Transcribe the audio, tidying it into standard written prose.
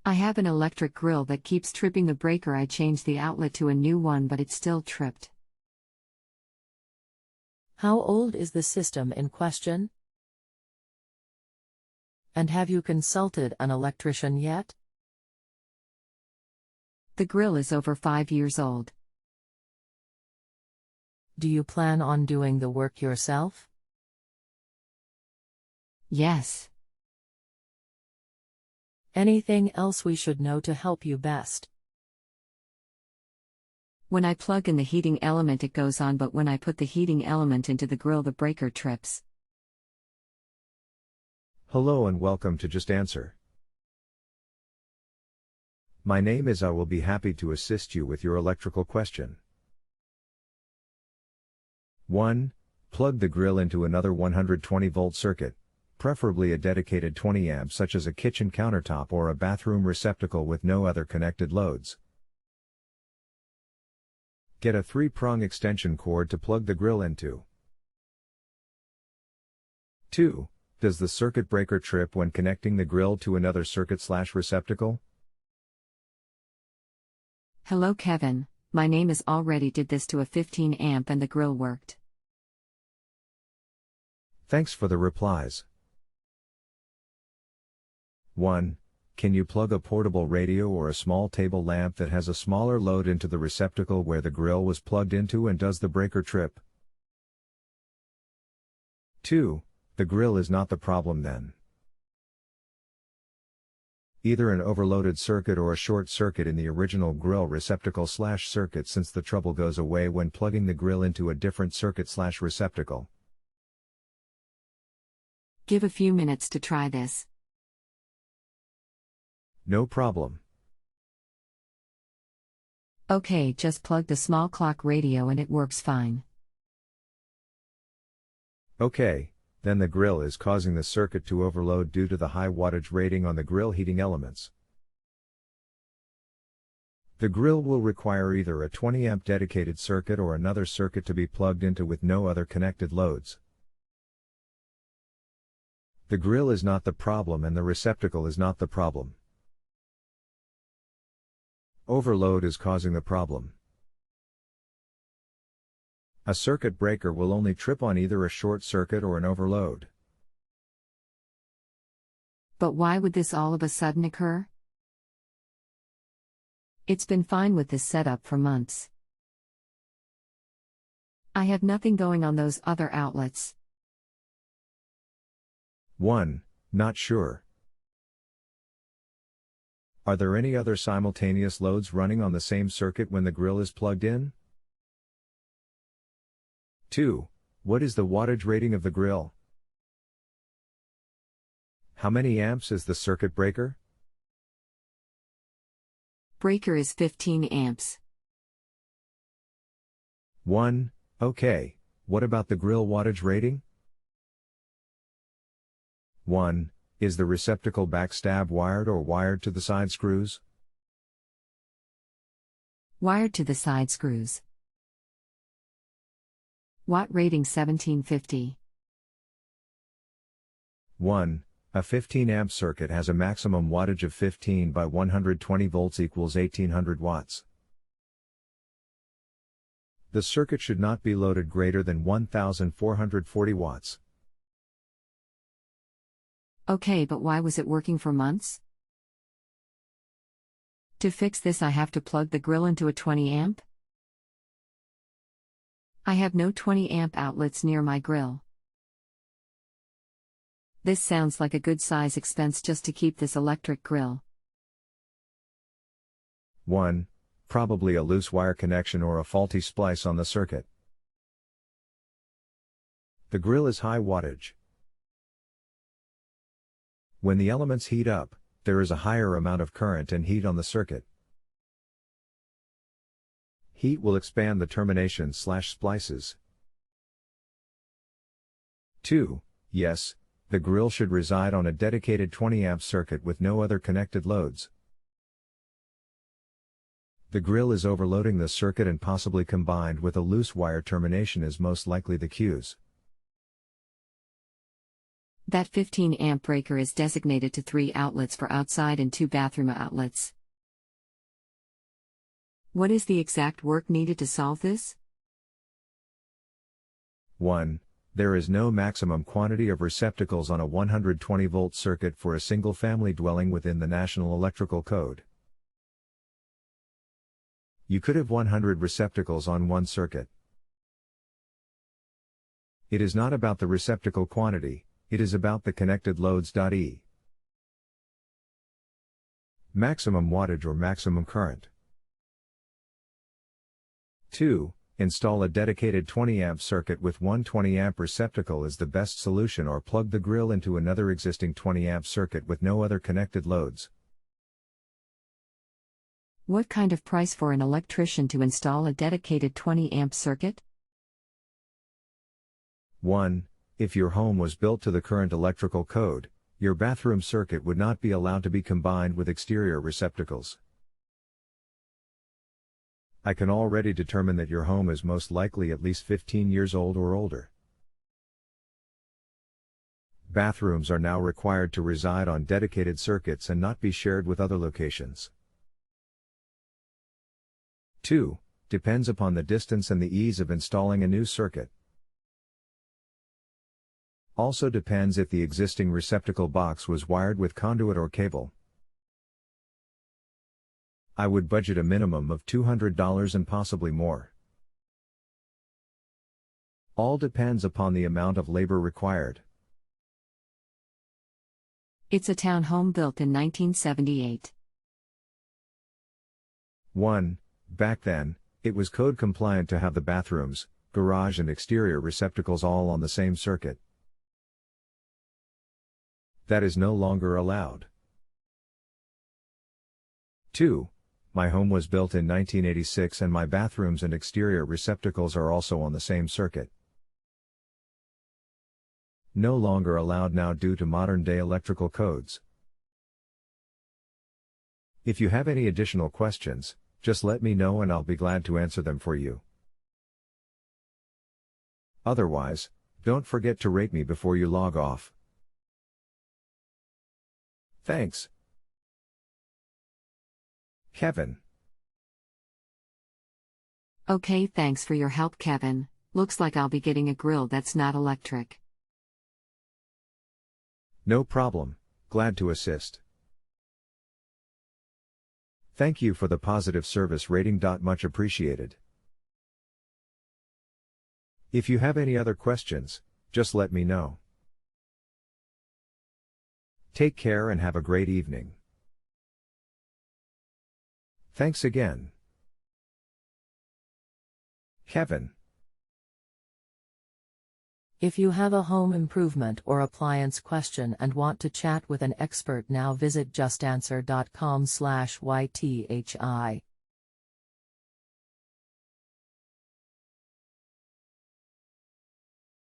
I have an electric grill that keeps tripping the breaker. I changed the outlet to a new one, but it's still tripped. How old is the system in question? And have you consulted an electrician yet? The grill is over 5 years old. Do you plan on doing the work yourself? Yes. Anything else we should know to help you best? When I plug in the heating element it goes on, but when I put the heating element into the grill the breaker trips. Hello and welcome to Just Answer. My name is I will be happy to assist you with your electrical question. 1. Plug the grill into another 120 volt circuit, preferably a dedicated 20 amp such as a kitchen countertop or a bathroom receptacle with no other connected loads. Get a 3-prong extension cord to plug the grill into. 2. Does the circuit breaker trip when connecting the grill to another circuit/receptacle? Hello Kevin, my name is already did this to a 15 amp and the grill worked. Thanks for the replies. 1. Can you plug a portable radio or a small table lamp that has a smaller load into the receptacle where the grill was plugged into, and does the breaker trip? 2. The grill is not the problem then. Either an overloaded circuit or a short circuit in the original grill receptacle/circuit, since the trouble goes away when plugging the grill into a different circuit/receptacle. Give a few minutes to try this. No problem. Okay, just plug the small clock radio and it works fine. Okay, then the grill is causing the circuit to overload due to the high wattage rating on the grill heating elements. The grill will require either a 20 amp dedicated circuit or another circuit to be plugged into with no other connected loads. The grill is not the problem and the receptacle is not the problem. Overload is causing the problem. A circuit breaker will only trip on either a short circuit or an overload. But why would this all of a sudden occur? It's been fine with this setup for months. I have nothing going on those other outlets. 1. Not sure. Are there any other simultaneous loads running on the same circuit when the grill is plugged in? 2. What is the wattage rating of the grill? How many amps is the circuit breaker? Breaker is 15 amps. 1. Okay, what about the grill wattage rating? 1. Is the receptacle backstab wired or wired to the side screws? Wired to the side screws. Watt rating 1750. 1. A 15 amp circuit has a maximum wattage of 15 by 120 volts equals 1800 watts. The circuit should not be loaded greater than 1440 watts. Okay, but why was it working for months? To fix this I have to plug the grill into a 20 amp? I have no 20 amp outlets near my grill. This sounds like a good size expense just to keep this electric grill. 1. Probably a loose wire connection or a faulty splice on the circuit. The grill is high wattage. When the elements heat up, there is a higher amount of current and heat on the circuit. Heat will expand the termination/splices. 2. Yes, the grill should reside on a dedicated 20 amp circuit with no other connected loads. The grill is overloading the circuit and possibly combined with a loose wire termination is most likely the cuse. That 15 amp breaker is designated to 3 outlets for outside and 2 bathroom outlets. What is the exact work needed to solve this? 1. There is no maximum quantity of receptacles on a 120-volt circuit for a single-family dwelling within the National Electrical Code. You could have 100 receptacles on one circuit. It is not about the receptacle quantity, it is about the connected loads.e. Maximum wattage or maximum current. 2. Install a dedicated 20 amp circuit with one 20 amp receptacle is the best solution, or plug the grill into another existing 20 amp circuit with no other connected loads. What kind of price for an electrician to install a dedicated 20 amp circuit? 1. If your home was built to the current electrical code, your bathroom circuit would not be allowed to be combined with exterior receptacles. I can already determine that your home is most likely at least 15 years old or older. Bathrooms are now required to reside on dedicated circuits and not be shared with other locations. 2. Depends upon the distance and the ease of installing a new circuit. Also depends if the existing receptacle box was wired with conduit or cable. I would budget a minimum of $200 and possibly more. All depends upon the amount of labor required. It's a townhome built in 1978. 1. Back then, it was code compliant to have the bathrooms, garage and exterior receptacles all on the same circuit. That is no longer allowed. 2. My home was built in 1986 and my bathrooms and exterior receptacles are also on the same circuit. No longer allowed now due to modern-day electrical codes. If you have any additional questions, just let me know and I'll be glad to answer them for you. Otherwise, don't forget to rate me before you log off. Thanks. Kevin. Okay, thanks for your help, Kevin. Looks like I'll be getting a grill that's not electric. No problem, glad to assist. Thank you for the positive service rating. Much appreciated. If you have any other questions, just let me know. Take care and have a great evening. Thanks again. Kevin. If you have a home improvement or appliance question and want to chat with an expert, now visit JustAnswer.com/YTHI.